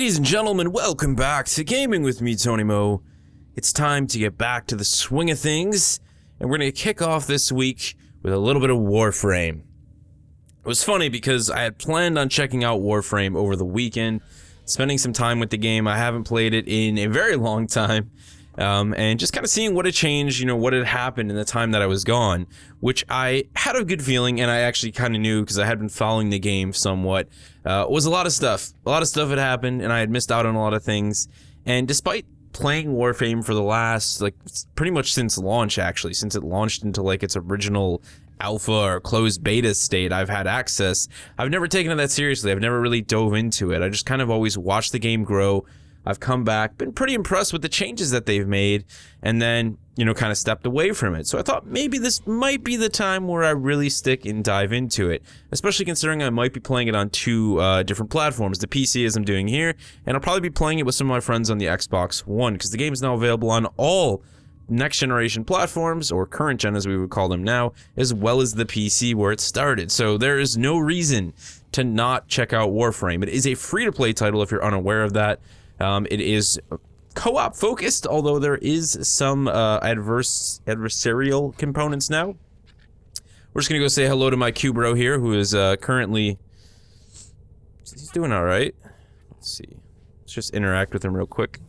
Ladies and gentlemen, welcome back to Gaming with me, Tony Mo. It's time to get back to the swing of things, and we're going to kick off this week with a little bit of Warframe. It was funny because I had planned on checking out Warframe over the weekend, spending some time with the game. I haven't played it in a very long time, and just kind of seeing what had changed, what had happened in the time that I was gone, which I had a good feeling, and I actually kind of knew because I had been following the game somewhat. Was a lot of stuff. A lot of stuff had happened, and I had missed out on a lot of things. And despite playing Warframe for the last, pretty much since launch, actually, since it launched into, its original alpha or closed beta state, I've had access. I've never taken it that seriously. I've never really dove into it. I just kind of always watched the game grow. I've come back, been pretty impressed with the changes that they've made, and then, kind of stepped away from it. So I thought maybe this might be the time where I really stick and dive into it, especially considering I might be playing it on two different platforms, the PC as I'm doing here, and I'll probably be playing it with some of my friends on the Xbox One, because the game is now available on all next generation platforms, or current gen as we would call them now, as well as the PC where it started. So there is no reason to not check out Warframe. It is a free-to-play title if you're unaware of that. It is co-op focused, although there is some adversarial components now. We're just gonna go say hello to my Q-bro here, who is currently... He's doing alright. Let's see. Let's just interact with him real quick.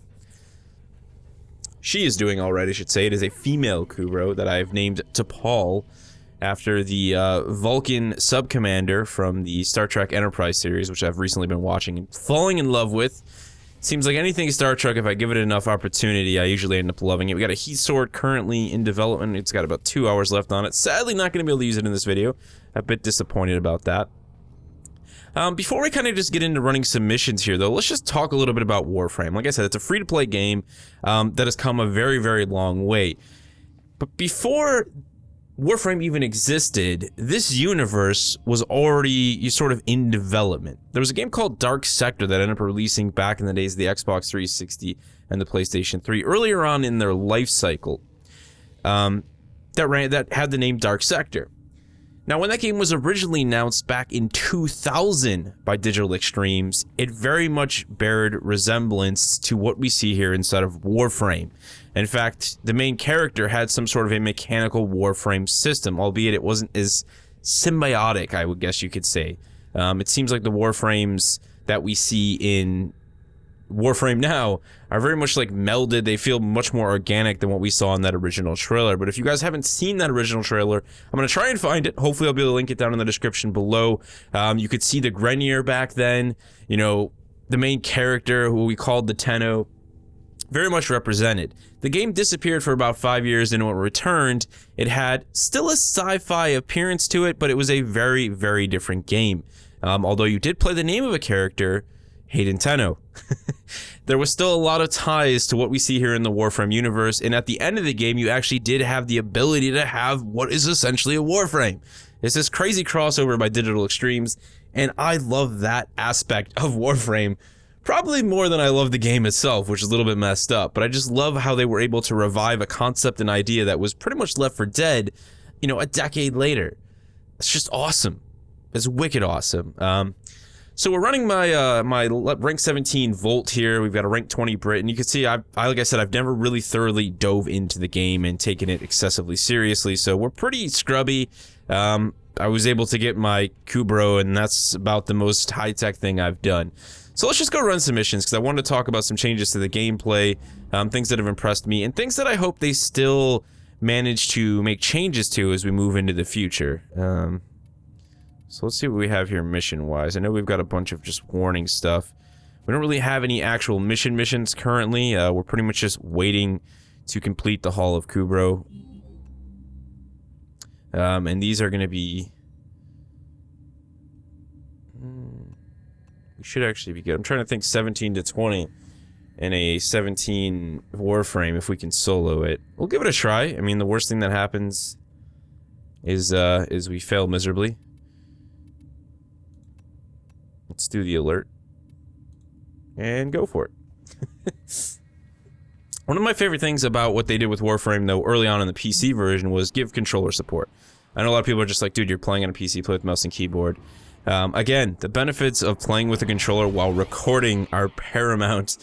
She is doing alright, I should say. It is a female Q-bro that I've named T'Pol, after the Vulcan sub-commander from the Star Trek Enterprise series, which I've recently been watching and falling in love with. Seems like anything Star Trek, if I give it enough opportunity, I usually end up loving it. We got a heat sword currently in development. It's got about 2 hours left on it. Sadly, not going to be able to use it in this video. I'm a bit disappointed about that. Before we kind of just get into running some missions here, though, let's just talk a little bit about Warframe. Like I said, it's a free-to-play game that has come a very, very long way. But before Warframe even existed, this universe was already sort of in development. There was a game called Dark Sector that ended up releasing back in the days of the Xbox 360 and the PlayStation 3, earlier on in their life cycle, that had the name Dark Sector. Now, when that game was originally announced back in 2000 by Digital Extremes, it very much bared resemblance to what we see here inside of Warframe. In fact, the main character had some sort of a mechanical Warframe system, albeit it wasn't as symbiotic, I would guess you could say. It seems like the Warframes that we see in Warframe now are very much melded. They feel much more organic than what we saw in that original trailer. But if you guys haven't seen that original trailer, I'm going to try and find it. Hopefully I'll be able to link it down in the description below. You could see the Grenier back then, the main character who we called the Tenno, very much represented. The game disappeared for about 5 years, and when it returned, it had still a sci-fi appearance to it, but it was a very, very different game. Although you did play the name of a character, Hayden Tenno. There was still a lot of ties to what we see here in the Warframe universe, and at the end of the game, you actually did have the ability to have what is essentially a Warframe. It's this crazy crossover by Digital Extremes, and I love that aspect of Warframe probably more than I love the game itself, which is a little bit messed up, but I just love how they were able to revive a concept and idea that was pretty much left for dead, a decade later. It's just awesome. It's wicked awesome. So we're running my my rank 17 Volt here. We've got a rank 20 Brit, and you can see, like I said, I've never really thoroughly dove into the game and taken it excessively seriously, so we're pretty scrubby. I was able to get my Q-bro, and that's about the most high-tech thing I've done. So let's just go run some missions, because I wanted to talk about some changes to the gameplay, things that have impressed me, and things that I hope they still manage to make changes to as we move into the future. So let's see what we have here mission-wise. I know we've got a bunch of just warning stuff. We don't really have any actual missions currently. We're pretty much just waiting to complete the Hall of Q-bro. And these are going to be... we should actually be good. I'm trying to think 17 to 20 in a 17 Warframe if we can solo it. We'll give it a try. I mean, the worst thing that happens is we fail miserably. Let's do the alert. And go for it. One of my favorite things about what they did with Warframe, though, early on in the PC version was give controller support. I know a lot of people are just like, dude, you're playing on a PC, play with mouse and keyboard. Again, the benefits of playing with a controller while recording are paramount,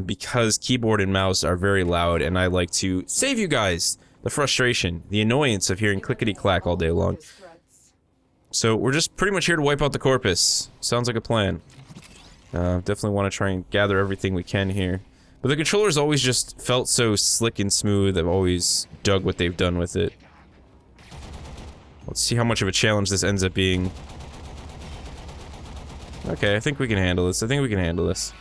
because keyboard and mouse are very loud, and I like to save you guys the frustration, the annoyance of hearing clickety-clack all day long. So we're just pretty much here to wipe out the corpus. Sounds like a plan. Definitely want to try and gather everything we can here. But the controller's always just felt so slick and smooth. I've always dug what they've done with it. Let's see how much of a challenge this ends up being. Okay, I think we can handle this. I think we can handle this.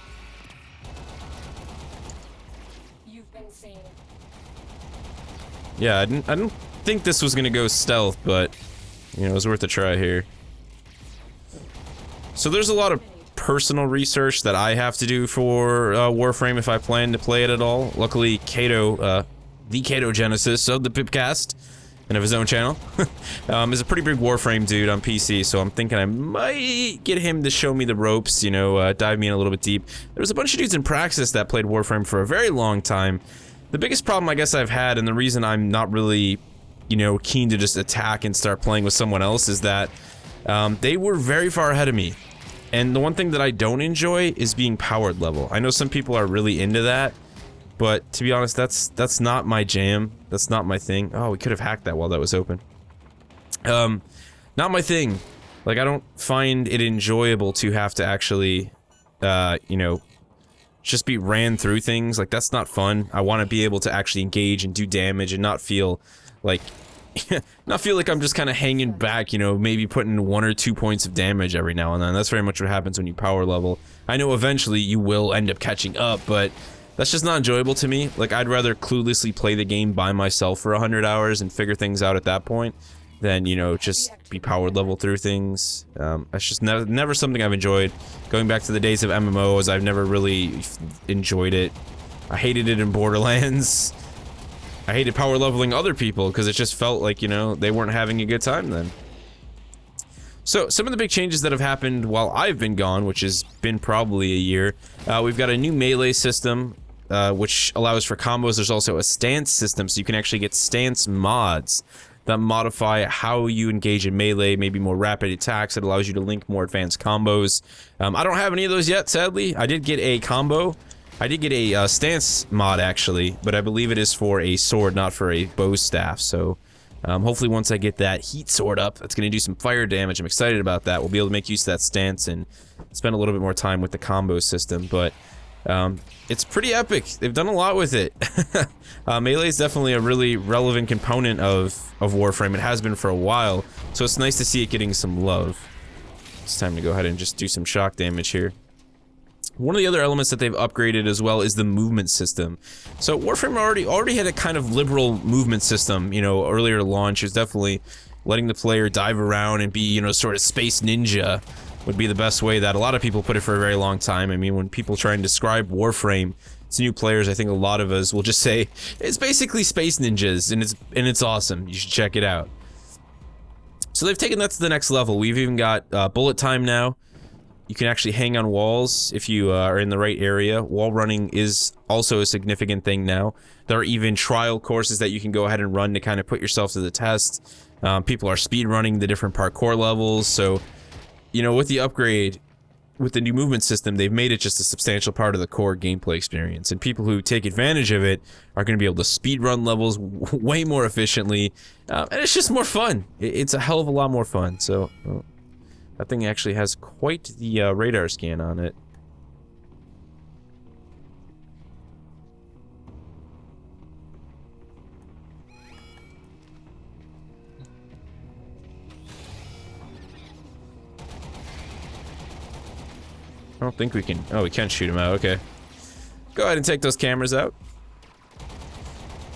You've been seen. Yeah, I didn't think this was gonna go stealth, but you know, it was worth a try here. So there's a lot of personal research that I have to do for Warframe if I plan to play it at all. Luckily, Kato, the Kato Genesis of the Pipcast, and of his own channel, is a pretty big Warframe dude on PC, so I'm thinking I might get him to show me the ropes, you know, dive me in a little bit deep. There was a bunch of dudes in Praxis that played Warframe for a very long time. The biggest problem I guess I've had, and the reason I'm not really, you know, keen to just attack and start playing with someone else, is that they were very far ahead of me. And the one thing that I don't enjoy is being powered level. I know some people are really into that, but to be honest, that's not my jam. That's not my thing. Oh, we could have hacked that while that was open. Not my thing. Like, I don't find it enjoyable to have to actually, you know, just be ran through things. Like, that's not fun. I want to be able to actually engage and do damage and not feel like I'm just kind of hanging back, you know, maybe putting 1 or 2 points of damage every now and then. That's very much what happens when you power level. I know eventually you will end up catching up, but that's just not enjoyable to me. Like, I'd rather cluelessly play the game by myself for 100 hours and figure things out at that point than, you know, just be powered level through things. That's just never something I've enjoyed. Going back to the days of MMOs, I've never really enjoyed it. I hated it in Borderlands. I hated power leveling other people because it just felt like, you know, they weren't having a good time then. So, some of the big changes that have happened while I've been gone, which has been probably a year, we've got a new melee system, which allows for combos. There's also a stance system, so you can actually get stance mods that modify how you engage in melee, maybe more rapid attacks. It allows you to link more advanced combos. I don't have any of those yet, sadly. I did get a combo. I did get a stance mod, actually, but I believe it is for a sword, not for a bow staff, so hopefully once I get that heat sword up, that's going to do some fire damage. I'm excited about that. We'll be able to make use of that stance and spend a little bit more time with the combo system, but it's pretty epic. They've done a lot with it. Melee is definitely a really relevant component of Warframe. It has been for a while, so it's nice to see it getting some love. It's time to go ahead and just do some shock damage here. One of the other elements that they've upgraded as well is the movement system. So Warframe already had a kind of liberal movement system, you know, earlier launch. It was definitely letting the player dive around and be, you know, sort of space ninja would be the best way that a lot of people put it for a very long time. I mean, when people try and describe Warframe to new players, I think a lot of us will just say, it's basically space ninjas, and it's awesome. You should check it out. So they've taken that to the next level. We've even got bullet time now. You can actually hang on walls if you are in the right area. Wall running is also a significant thing now. There are even trial courses that you can go ahead and run to kind of put yourself to the test. People are speed running the different parkour levels, so, you know, with the upgrade, with the new movement system, they've made it just a substantial part of the core gameplay experience, and people who take advantage of it are going to be able to speed run levels way more efficiently, and it's just more fun. It's a hell of a lot more fun, so... that thing actually has quite the radar scan on it. I don't think we can... oh, we can shoot him out, okay. Go ahead and take those cameras out.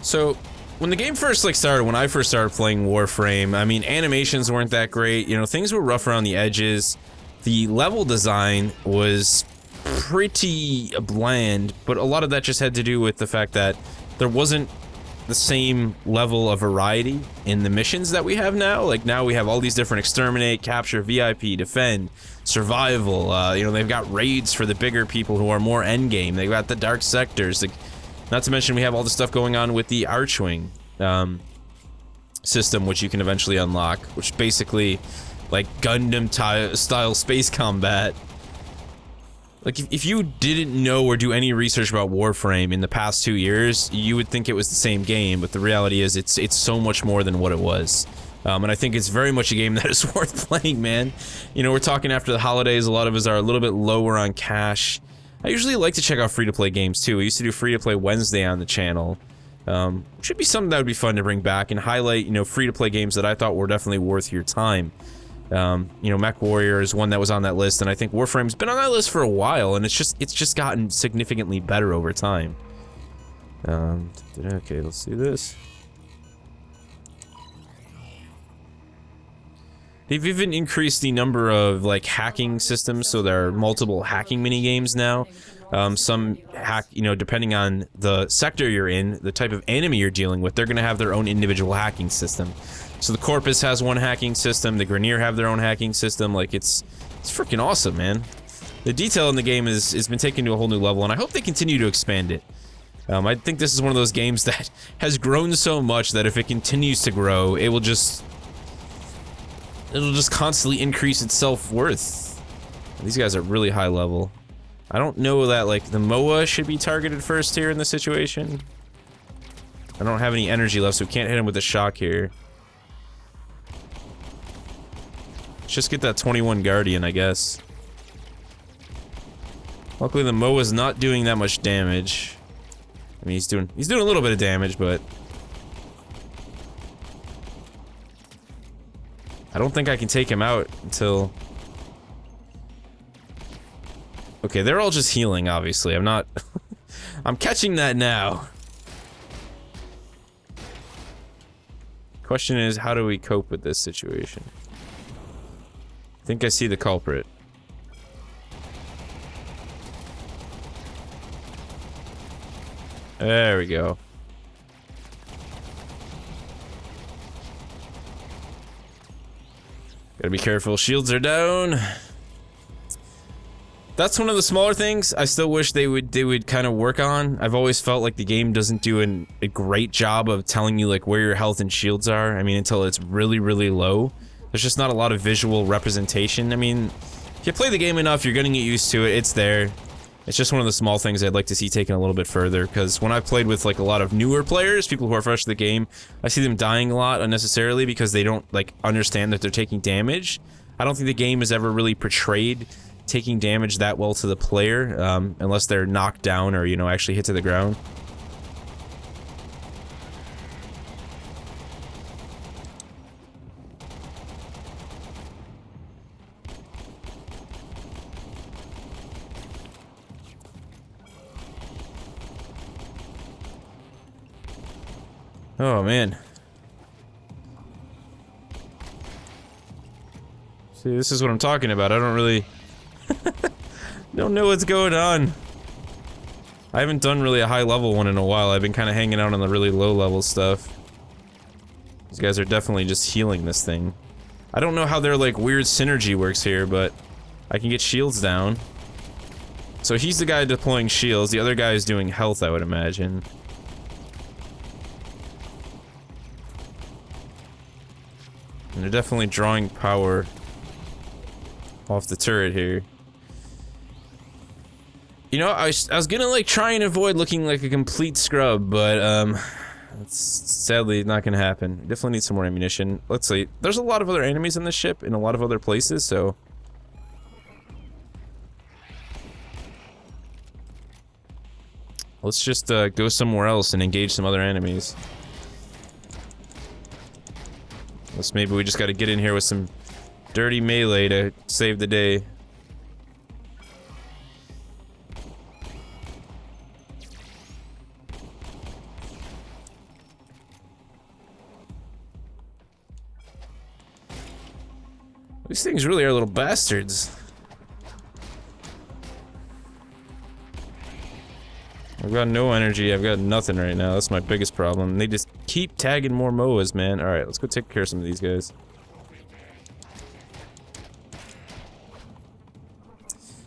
So, when the game first started, when I first started playing Warframe, I mean, animations weren't that great, you know, things were rough around the edges. The level design was pretty bland, but a lot of that just had to do with the fact that there wasn't the same level of variety in the missions that we have now. Like, now we have all these different exterminate, capture, VIP, defend, survival, you know, they've got raids for the bigger people who are more endgame. They've got the dark sectors, not to mention we have all the stuff going on with the Archwing system, which you can eventually unlock, which basically like Gundam-style space combat. Like, if you didn't know or do any research about Warframe in the past 2 years, you would think it was the same game, but the reality is it's so much more than what it was. And I think it's very much a game that is worth playing, man. You know, we're talking after the holidays, a lot of us are a little bit lower on cash. I usually like to check out free-to-play games, too. We used to do free-to-play Wednesday on the channel. Should be something that would be fun to bring back and highlight, you know, free-to-play games that I thought were definitely worth your time. You know, Mech Warrior is one that was on that list, and I think Warframe's been on that list for a while, and it's just gotten significantly better over time. Okay, let's see this. They've even increased the number of, like, hacking systems, so there are multiple hacking mini-games now. Some hack, you know, depending on the sector you're in, the type of enemy you're dealing with, they're gonna have their own individual hacking system. So the Corpus has one hacking system, the Grineer have their own hacking system, like, it's freaking awesome, man. The detail in the game has been taken to a whole new level, and I hope they continue to expand it. I think this is one of those games that has grown so much that if it continues to grow, it'll just constantly increase its self-worth. These guys are really high level. I don't know that, like, the MOA should be targeted first here in this situation. I don't have any energy left, so we can't hit him with a shock here. Let's just get that 21 Guardian, I guess. Luckily, the MOA's not doing that much damage. I mean, he's doing a little bit of damage, but I don't think I can take him out until... Okay, they're all just healing, obviously. I'm not... I'm catching that now. Question is, how do we cope with this situation? I think I see the culprit. There we go. Gotta be careful, shields are down. That's one of the smaller things I still wish they would kind of work on. I've always felt like the game doesn't do a great job of telling you like where your health and shields are. I mean, until it's really, really low. There's just not a lot of visual representation. I mean, if you play the game enough, you're gonna get used to it. It's there. It's just one of the small things I'd like to see taken a little bit further, because when I've played with like a lot of newer players, people who are fresh to the game, I see them dying a lot unnecessarily because they don't like understand that they're taking damage. I don't think the game has ever really portrayed taking damage that well to the player, unless they're knocked down or, you know, actually hit to the ground. Oh, man. See, this is what I'm talking about. I don't really... don't know what's going on. I haven't done really a high level one in a while. I've been kind of hanging out on the really low level stuff. These guys are definitely just healing this thing. I don't know how their like weird synergy works here, but I can get shields down. So he's the guy deploying shields. The other guy is doing health, I would imagine. And they're definitely drawing power off the turret here. You know, I was gonna like try and avoid looking like a complete scrub, but it's sadly not gonna happen. Definitely need some more ammunition. Let's see. There's a lot of other enemies in this ship in a lot of other places, so let's just go somewhere else and engage some other enemies. Unless maybe we just gotta get in here with some dirty melee to save the day. These things really are little bastards. I've got no energy, I've got nothing right now. That's my biggest problem. They just keep tagging more MOAs, man. Alright, let's go take care of some of these guys.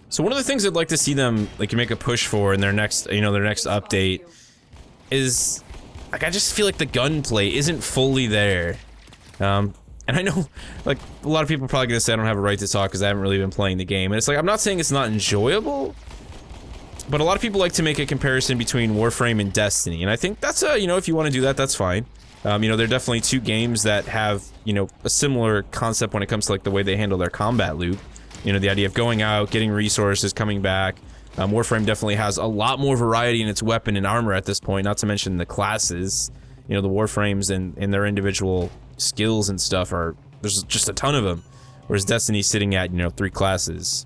So one of the things I'd like to see them like make a push for in their next, you know, their next update is like I just feel like the gunplay isn't fully there. And I know, like, a lot of people are probably gonna say I don't have a right to talk because I haven't really been playing the game. And it's like, I'm not saying it's not enjoyable, but a lot of people like to make a comparison between Warframe and Destiny. And I think that's you know, if you want to do that, that's fine. You know, they're definitely two games that have, you know, a similar concept when it comes to, like, the way they handle their combat loop. You know, the idea of going out, getting resources, coming back. Warframe definitely has a lot more variety in its weapon and armor at this point, not to mention the classes. You know, the Warframes and their individual skills and stuff are, there's just a ton of them. Whereas Destiny's sitting at, you know, 3 classes.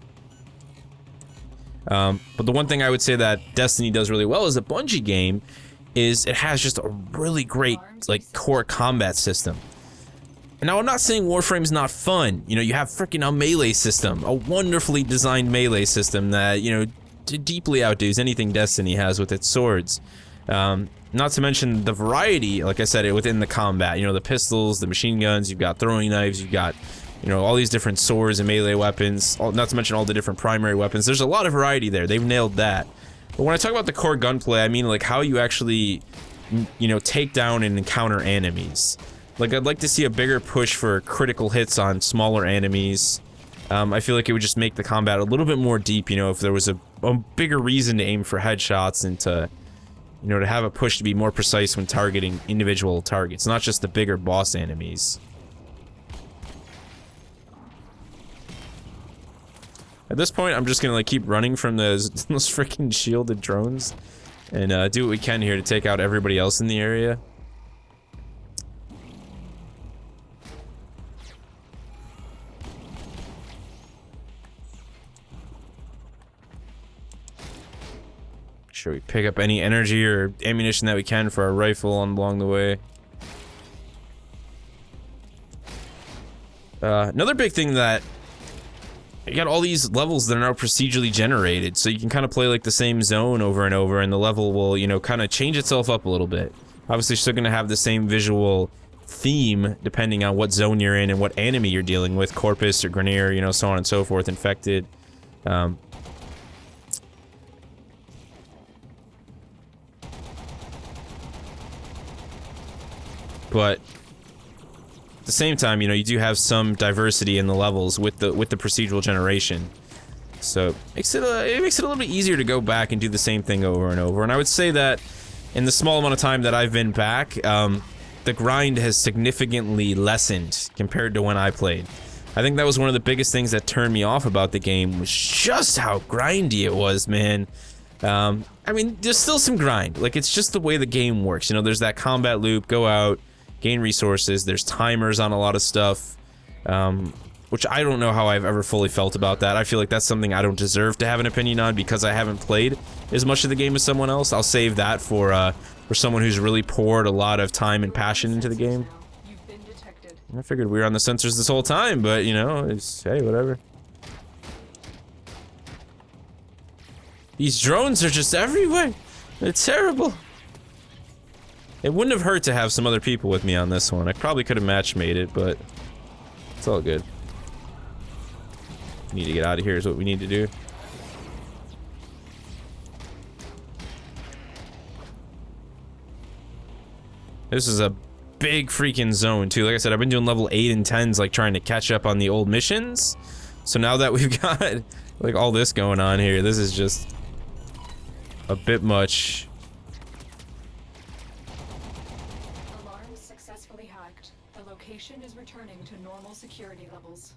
But the one thing I would say that Destiny does really well as a Bungie game is it has just a really great, like, core combat system. And now I'm not saying Warframe's not fun. You know, you have freaking a melee system, a wonderfully designed melee system that, you know, deeply outdoes anything Destiny has with its swords. Not to mention the variety, like I said, within the combat. You know, the pistols, the machine guns, you've got throwing knives, you've got, you know, all these different swords and melee weapons, not to mention all the different primary weapons. There's a lot of variety there. They've nailed that. But when I talk about the core gunplay, I mean, like, how you actually, you know, take down and encounter enemies. Like, I'd like to see a bigger push for critical hits on smaller enemies. I feel like it would just make the combat a little bit more deep, you know, if there was a bigger reason to aim for headshots and to, you know, to have a push to be more precise when targeting individual targets, not just the bigger boss enemies. At this point, I'm just gonna, like, keep running from those freaking shielded drones and do what we can here to take out everybody else in the area. Sure, we pick up any energy or ammunition that we can for our rifle along the way. Another big thing that you got all these levels that are now procedurally generated, so you can kind of play like the same zone over and over, and the level will, you know, kind of change itself up a little bit. Obviously, you're still going to have the same visual theme depending on what zone you're in and what enemy you're dealing with, Corpus or Grineer, you know, so on and so forth, Infected. But at the same time, you know, you do have some diversity in the levels with the procedural generation. So it makes it a little bit easier to go back and do the same thing over and over. And I would say that in the small amount of time that I've been back, the grind has significantly lessened compared to when I played. I think that was one of the biggest things that turned me off about the game, was just how grindy it was, man. I mean, there's still some grind. Like, it's just the way the game works. You know, there's that combat loop, go out, gain resources, there's timers on a lot of stuff, which I don't know how I've ever fully felt about that. I feel like that's something I don't deserve to have an opinion on because I haven't played as much of the game as someone else. I'll save that for someone who's really poured a lot of time and passion into the game. I figured we were on the sensors this whole time, but, you know, it's, hey, whatever. These drones are just everywhere. They're terrible. It wouldn't have hurt to have some other people with me on this one. I probably could have match made it, but it's all good. Need to get out of here is what we need to do. This is a big freaking zone too. Like I said, I've been doing level 8 and 10s, like trying to catch up on the old missions. So now that we've got like all this going on here, this is just a bit much. Alarm successfully hacked. The location is returning to normal security levels.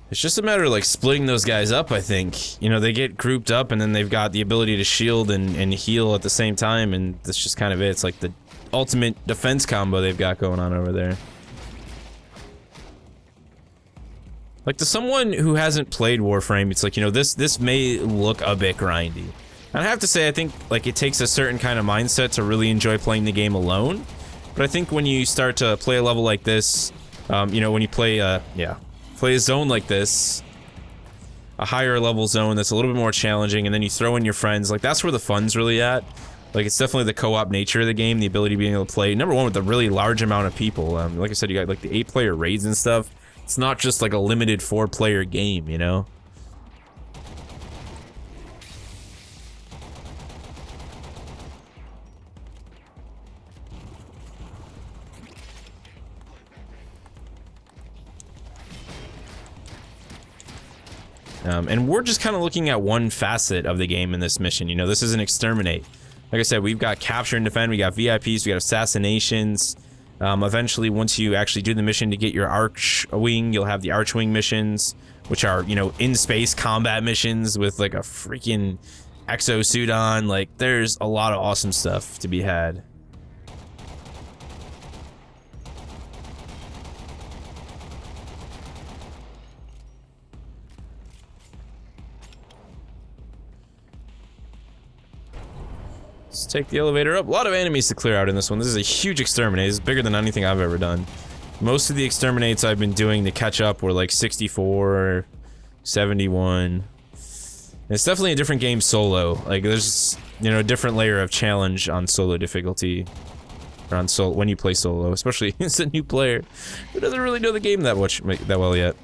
It's just a matter of like splitting those guys up, I think. You know, they get grouped up and then they've got the ability to shield and heal at the same time, and that's just kind of it. It's like the ultimate defense combo they've got going on over there. Like, to someone who hasn't played Warframe, it's like, you know, this may look a bit grindy. And I have to say, I think, like, it takes a certain kind of mindset to really enjoy playing the game alone. But I think when you start to play a level like this, you know, when you play a zone like this, a higher level zone that's a little bit more challenging, and then you throw in your friends, like, that's where the fun's really at. Like, it's definitely the co-op nature of the game, the ability of being able to play. Number one, with a really large amount of people. Like I said, you got like the 8-player raids and stuff. It's not just like a limited 4-player game, you know? And we're just kind of looking at one facet of the game in this mission. You know, this is an exterminate. Like I said, we've got capture and defend, we got VIPs, we got assassinations. Eventually, once you actually do the mission to get your Archwing, you'll have the Archwing missions, which are, you know, in-space combat missions with like a freaking exosuit on. Like, there's a lot of awesome stuff to be had. Let's take the elevator up. A lot of enemies to clear out in this one. This is a huge exterminate. This is bigger than anything I've ever done. Most of the exterminates I've been doing to catch up were like 64, 71. It's definitely a different game solo. Like, there's, you know, a different layer of challenge on solo difficulty. Or on solo, when you play solo, especially as a new player who doesn't really know the game that well yet.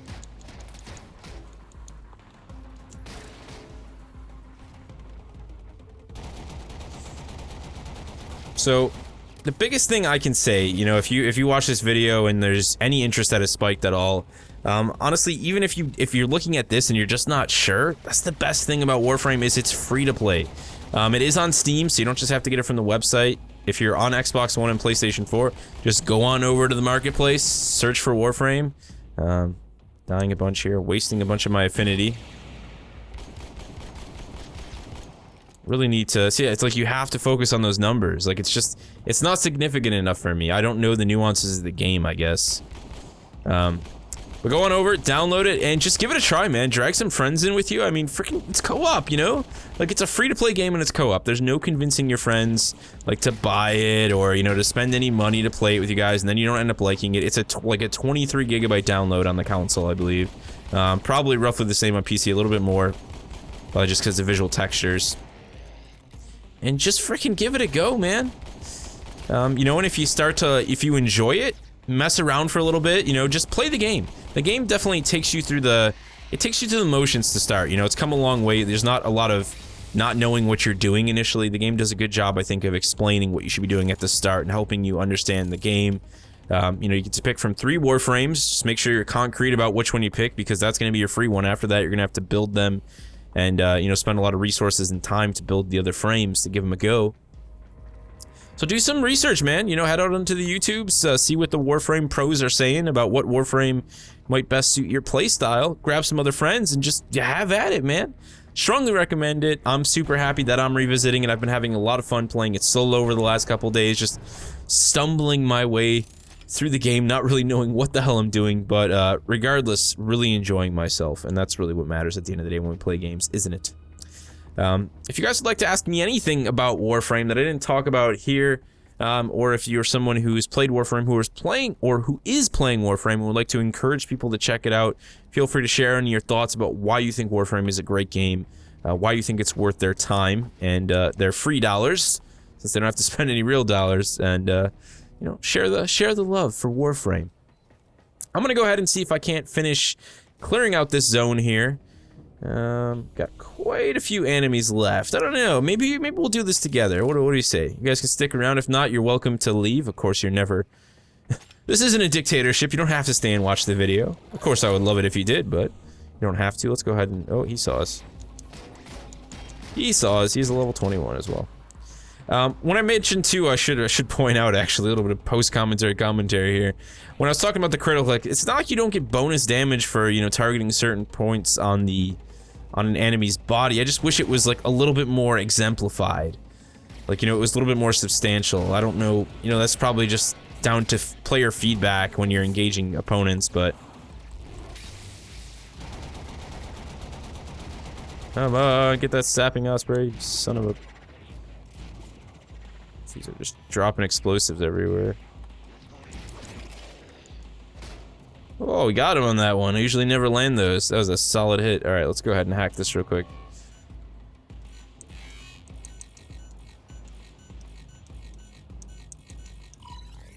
So, the biggest thing I can say, you know, if you watch this video and there's any interest that has spiked at all, honestly, even if you're looking at this and you're just not sure, that's the best thing about Warframe is it's free to play. It is on Steam, so you don't just have to get it from the website. If you're on Xbox One and PlayStation 4, just go on over to the marketplace, search for Warframe. Dying a bunch here, wasting a bunch of my affinity. Really need to see, it's like you have to focus on those numbers. Like, it's not significant enough for me. I don't know the nuances of the game, I guess. But go on over, download it, and just give it a try, man. Drag some friends in with you. I mean, freaking, it's co-op, you know? Like, it's a free-to-play game and it's co-op. There's no convincing your friends, like, to buy it or, you know, to spend any money to play it with you guys, and then you don't end up liking it. It's like a 23 gigabyte download on the console, I believe. Probably roughly the same on PC, a little bit more, probably just because of visual textures. And just freaking give it a go, man. You know, and if you enjoy it, mess around for a little bit, you know, just play the game. The game definitely takes you through the motions to start. You know, it's come a long way. There's not a lot of not knowing what you're doing initially. The game does a good job, I think, of explaining what you should be doing at the start and helping you understand the game. You know, you get to pick from 3 Warframes. Just make sure you're concrete about which one you pick, because that's going to be your free one. After that, you're going to have to build them and, you know, spend a lot of resources and time to build the other frames to give them a go. So do some research, man. You know, head out onto the YouTubes, see what the Warframe pros are saying about what Warframe might best suit your playstyle. Grab some other friends and just have at it, man. Strongly recommend it. I'm super happy that I'm revisiting it. I've been having a lot of fun playing it solo over the last couple days, just stumbling my way through the game, not really knowing what the hell I'm doing, but regardless, really enjoying myself, and that's really what matters at the end of the day when we play games, isn't it? If you guys would like to ask me anything about Warframe that I didn't talk about here, or if you're someone who's played Warframe, who is playing Warframe and would like to encourage people to check it out, feel free to share any of your thoughts about why you think Warframe is a great game, why you think it's worth their time and their free dollars, since they don't have to spend any real dollars, and you know, share the love for Warframe. I'm gonna go ahead and see if I can't finish clearing out this zone here. Got quite a few enemies left. I don't know. Maybe we'll do this together. What do you say? You guys can stick around. If not, you're welcome to leave. Of course, you're never. This isn't a dictatorship. You don't have to stay and watch the video. Of course, I would love it if you did, but you don't have to. Let's go ahead and. Oh, he saw us. He saw us. He's a level 21 as well. When I mentioned too, I should point out actually a little bit of post-commentary here. When I was talking about the critical, like, it's not like you don't get bonus damage for, you know, targeting certain points on an enemy's body. I just wish it was like a little bit more exemplified. Like, you know, it was a little bit more substantial. I don't know, you know, that's probably just down to player feedback when you're engaging opponents, but come on, get that sapping osprey, you son of a. These are just dropping explosives everywhere. Oh, we got him on that one. I usually never land those. That was a solid hit. Alright, let's go ahead and hack this real quick.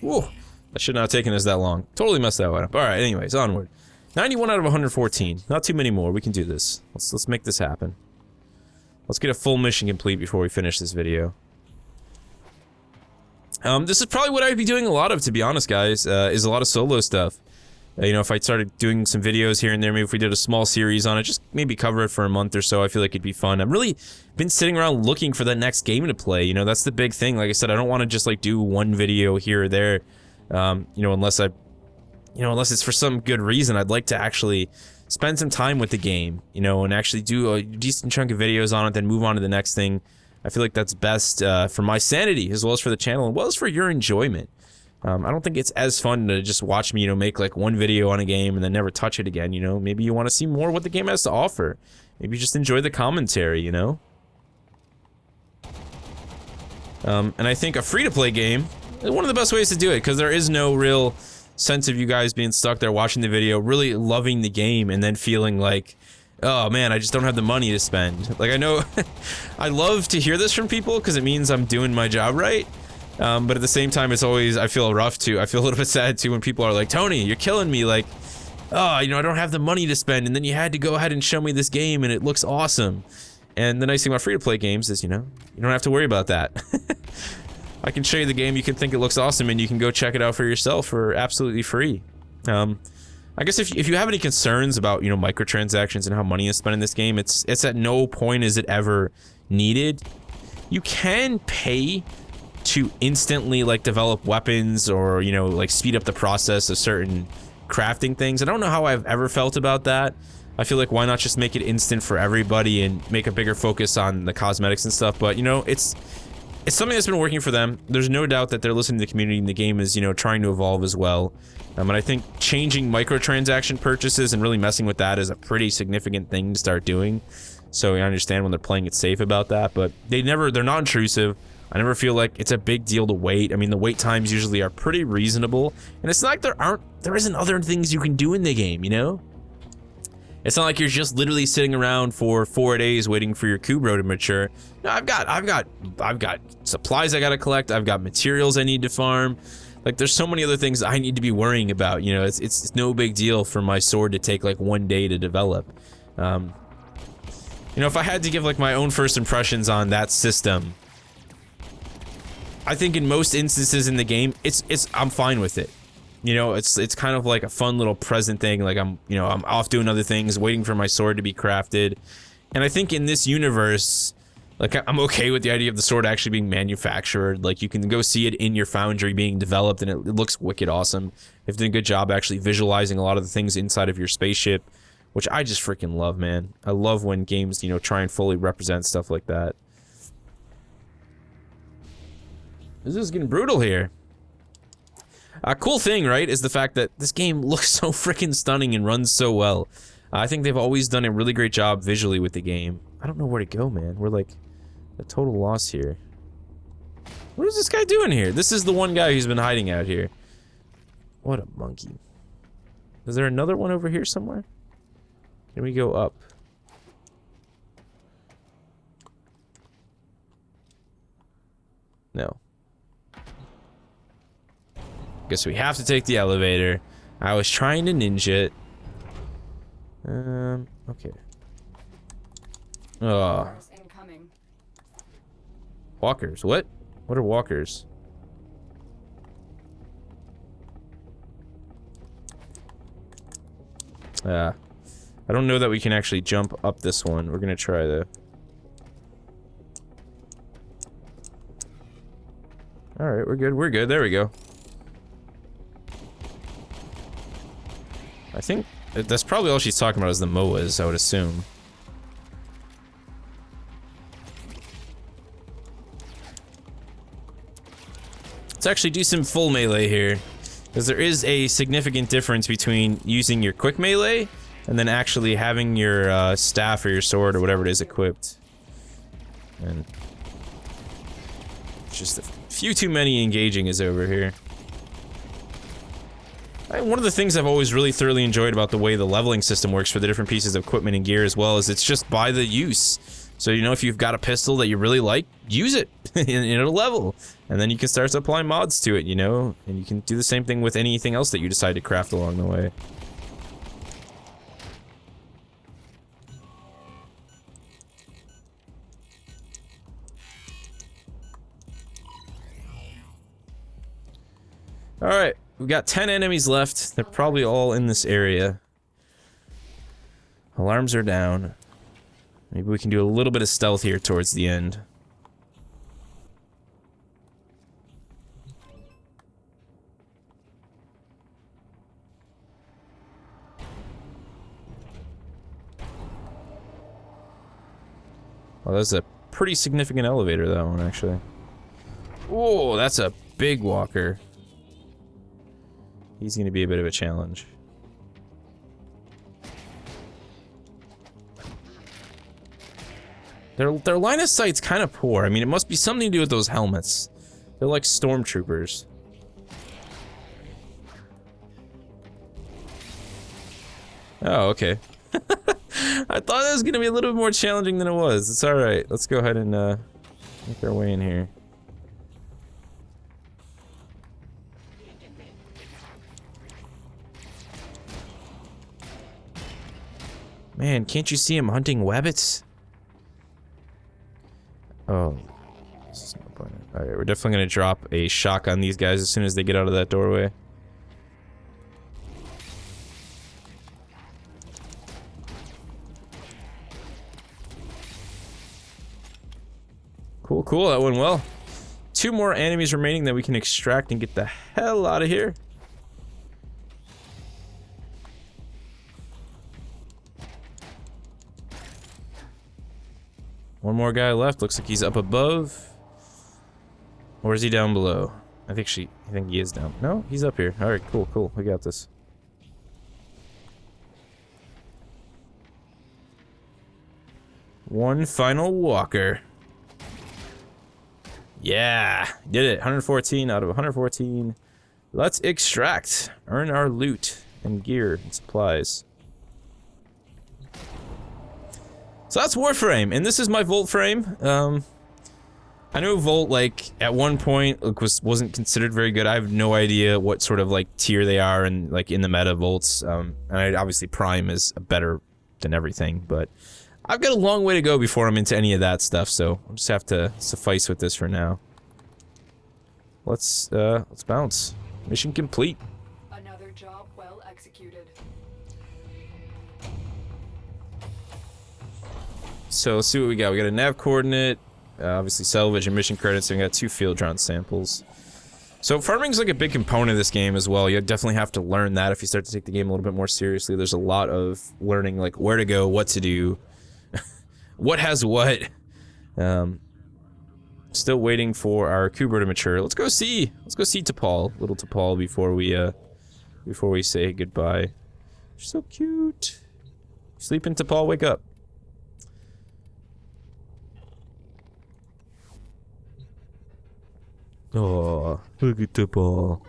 Whoa. That should not have taken us that long. Totally messed that one up. Alright, anyways, onward. 91 out of 114. Not too many more. We can do this. Let's make this happen. Let's get a full mission complete before we finish this video. This is probably what I'd be doing a lot of, to be honest, guys, is a lot of solo stuff. You know, if I started doing some videos here and there, maybe if we did a small series on it, just maybe cover it for a month or so, I feel like it'd be fun. I've really been sitting around looking for the next game to play, you know, that's the big thing. Like I said, I don't want to just, like, do one video here or there, you know, unless it's for some good reason. I'd like to actually spend some time with the game, you know, and actually do a decent chunk of videos on it, then move on to the next thing. I feel like that's best for my sanity, as well as for the channel, as well as for your enjoyment. I don't think it's as fun to just watch me, you know, make like one video on a game and then never touch it again, you know? Maybe you want to see more what the game has to offer. Maybe just enjoy the commentary, you know? And I think a free-to-play game is one of the best ways to do it, because there is no real sense of you guys being stuck there watching the video, really loving the game, and then feeling like, oh man, I just don't have the money to spend. Like, I know, I love to hear this from people, because it means I'm doing my job right. But at the same time, it's always, I feel rough too. I feel a little bit sad too when people are like, Tony, you're killing me, like, oh, you know, I don't have the money to spend, and then you had to go ahead and show me this game, and it looks awesome. And the nice thing about free-to-play games is, you know, you don't have to worry about that. I can show you the game, you can think it looks awesome, and you can go check it out for yourself for absolutely free. I guess if you have any concerns about, you know, microtransactions and how money is spent in this game, it's at no point is it ever needed. You can pay to instantly, like, develop weapons or, you know, like, speed up the process of certain crafting things. I don't know how I've ever felt about that. I feel like, why not just make it instant for everybody and make a bigger focus on the cosmetics and stuff, but, you know, it's something that's been working for them. There's no doubt that they're listening to the community, and the game is, you know, trying to evolve as well. And I think changing microtransaction purchases and really messing with that is a pretty significant thing to start doing. So I understand when they're playing it safe about that, but they're not intrusive. I never feel like it's a big deal to wait. I mean, the wait times usually are pretty reasonable, and it's not like there isn't other things you can do in the game, you know? It's not like you're just literally sitting around for 4 days waiting for your Kubro to mature. No, I've got supplies I gotta collect. I've got materials I need to farm. Like, there's so many other things I need to be worrying about. You know, it's no big deal for my sword to take like 1 day to develop. You know, if I had to give like my own first impressions on that system, I think in most instances in the game, I'm fine with it. You know, it's kind of like a fun little present thing. Like, I'm off doing other things, waiting for my sword to be crafted. And I think in this universe, like, I'm okay with the idea of the sword actually being manufactured. Like, you can go see it in your foundry being developed, and it looks wicked awesome. They've done a good job actually visualizing a lot of the things inside of your spaceship, which I just freaking love, man. I love when games, you know, try and fully represent stuff like that. This is getting brutal here. A cool thing, right, is the fact that this game looks so freaking stunning and runs so well. I think they've always done a really great job visually with the game. I don't know where to go, man. We're like a total loss here. What is this guy doing here? This is the one guy who's been hiding out here. What a monkey. Is there another one over here somewhere? Can we go up? No. Guess we have to take the elevator. I was trying to ninja it. Okay. Oh. Walkers. What? What are walkers? I don't know that we can actually jump up this one. We're gonna try though. Alright, we're good. We're good. There we go. I think that's probably all she's talking about is the MOAs, I would assume. Let's actually do some full melee here, because there is a significant difference between using your quick melee and then actually having your staff or your sword or whatever it is equipped. And just a few too many engaging is over here. One of the things I've always really thoroughly enjoyed about the way the leveling system works for the different pieces of equipment and gear as well is it's just by the use. So, you know, if you've got a pistol that you really like, use it in a level. And then you can start to apply mods to it, you know? And you can do the same thing with anything else that you decide to craft along the way. Alright, we've got 10 enemies left. They're probably all in this area. Alarms are down. Maybe we can do a little bit of stealth here towards the end. Well, that's a pretty significant elevator, that one, actually. Whoa, that's a big walker. He's gonna be a bit of a challenge. Their line of sight's kind of poor. I mean, it must be something to do with those helmets. They're like stormtroopers. Oh, okay. I thought it was gonna be a little bit more challenging than it was. It's alright. Let's go ahead and make our way in here. Man, can't you see him hunting wabbits? Oh. This is no point. Alright, we're definitely gonna drop a shock on these guys as soon as they get out of that doorway. Cool, cool, that went well. 2 more enemies remaining that we can extract and get the hell out of here. One more guy left. Looks like he's up above. Or is he down below? I think he is down. No, he's up here. Alright, cool, cool. We got this. One final walker. Yeah, did it. 114 out of 114. Let's extract. Earn our loot and gear and supplies. So that's Warframe, and this is my Volt frame. I know Volt, like, at one point, like, wasn't considered very good. I have no idea what sort of, like, tier they are and, like, in the meta Volts. And obviously Prime is better than everything, but I've got a long way to go before I'm into any of that stuff, so I'll just have to suffice with this for now. Let's bounce. Mission complete. Another job well executed. So let's see what we got. We got a nav coordinate, obviously salvage and mission credits, and we got 2 field drawn samples. So farming's like a big component of this game as well. You definitely have to learn that if you start to take the game a little bit more seriously. There's a lot of learning, like where to go, what to do, what has what. Still waiting for our Kubro to mature. Let's go see T'Pol, little T'Pol, before we say goodbye. You're so cute. Sleeping, T'Pol, wake up. Oh, look at T'Pol.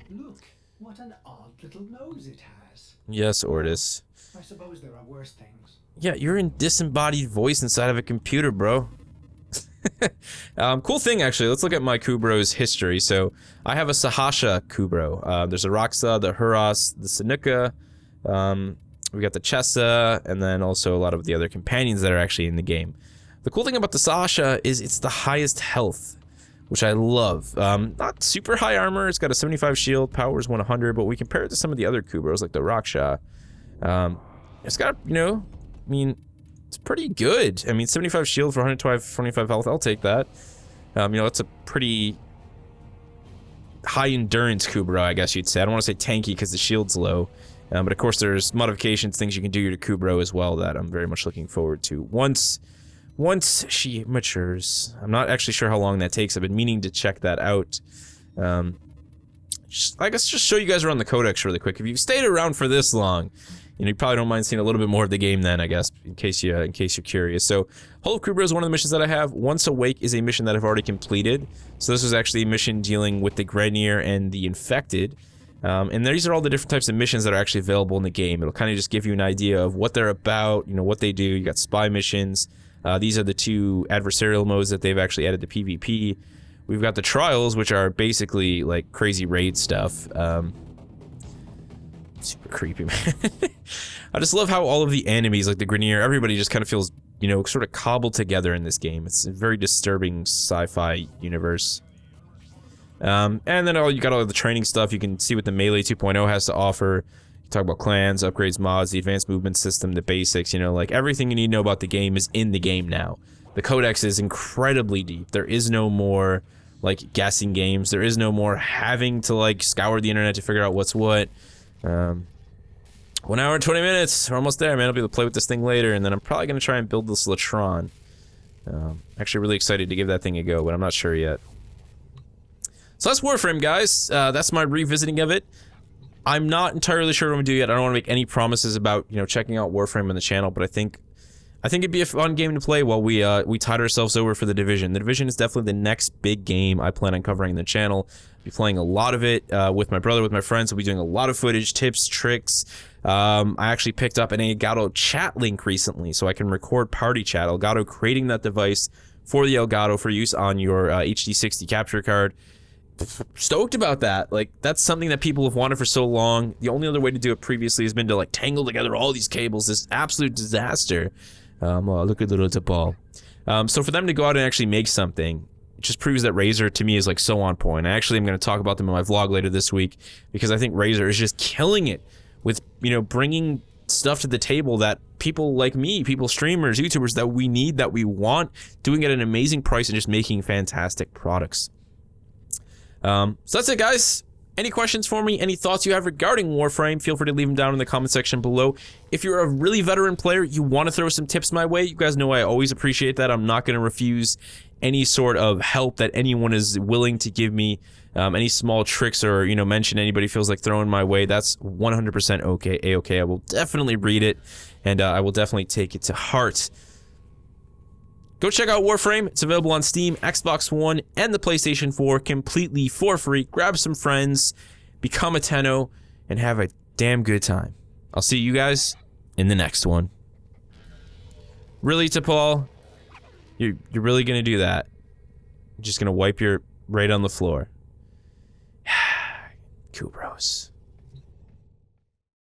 Look, what an odd little nose it has. Yes, Ortis. I suppose there are worse things. Yeah, you're in disembodied voice inside of a computer, bro. Cool thing, actually. Let's look at my Kubro's history. So, I have a Sahasha Kubro. There's a Roxa, the Huras, the Sanuka. We got the Chessa, and then also a lot of the other companions that are actually in the game. The cool thing about the Sahasha is it's the highest health, which I love. Not super high armor. It's got a 75 shield, power is 100, but we compare it to some of the other Kubros, like the Raksha. It's got, you know, I mean, it's pretty good. I mean, 75 shield for 125 health, I'll take that. You know, it's a pretty high endurance Kubro, I guess you'd say. I don't want to say tanky because the shield's low. But of course, there's modifications, things you can do to Kubro as well that I'm very much looking forward to. Once she matures. I'm not actually sure how long that takes. I've been meaning to check that out. I guess just show you guys around the Codex really quick. If you've stayed around for this long, you know, you probably don't mind seeing a little bit more of the game then, I guess, in case you're curious. So, Hull of Kubro is one of the missions that I have. Once Awake is a mission that I've already completed. So this was actually a mission dealing with the Grenier and the Infected. And these are all the different types of missions that are actually available in the game. It'll kind of just give you an idea of what they're about, you know, what they do. You got spy missions, These are the two adversarial modes that they've actually added to PvP. We've got the trials, which are basically like crazy raid stuff. Super creepy, man. I just love how all of the enemies, like the Grenier, everybody just kind of feels, you know, sort of cobbled together in this game. It's a very disturbing sci-fi universe. And then you got all the training stuff. You can see what the Melee 2.0 has to offer. You talk about clans, upgrades, mods, the advanced movement system, the basics, you know, like everything you need to know about the game is in the game now. The codex is incredibly deep. There is no more like guessing games. There is no more having to like scour the internet to figure out what's what. 1 hour and 20 minutes. We're almost there, man. I'll be able to play with this thing later, and then I'm probably going to try and build this Latron. Actually really excited to give that thing a go, but I'm not sure yet. So that's Warframe, guys. That's my revisiting of it. I'm not entirely sure what I'm going to do yet. I don't want to make any promises about, you know, checking out Warframe on the channel, but I think it'd be a fun game to play while we tide ourselves over for The Division. The Division is definitely the next big game I plan on covering on the channel. I'll be playing a lot of it with my brother, with my friends. We'll be doing a lot of footage, tips, tricks. I actually picked up an Elgato chat link recently, so I can record party chat. Elgato creating that device for the Elgato for use on your HD60 capture card. Stoked about that. Like, that's something that people have wanted for so long. The only other way to do it previously has been to like tangle together all these cables. This absolute disaster. Oh, look at little ball. So for them to go out and actually make something, it just proves that Razer to me is like so on point. I actually am going to talk about them in my vlog later this week because I think Razer is just killing it with, you know, bringing stuff to the table that people like me, people, streamers, YouTubers, that we need, that we want, doing it at an amazing price and just making fantastic products. So that's it, guys. Any questions for me? Any thoughts you have regarding Warframe? Feel free to leave them down in the comment section below. If you're a really veteran player, you want to throw some tips my way, you guys know I always appreciate that. I'm not going to refuse any sort of help that anyone is willing to give me. Any small tricks or, you know, mention anybody feels like throwing my way, that's 100% okay. A-okay. I will definitely read it, and I will definitely take it to heart. Go check out Warframe. It's available on Steam, Xbox One, and the PlayStation 4 completely for free. Grab some friends, become a Tenno, and have a damn good time. I'll see you guys in the next one. Really, T'Pol? You're really gonna do that? You're just gonna wipe your right on the floor. Kubros.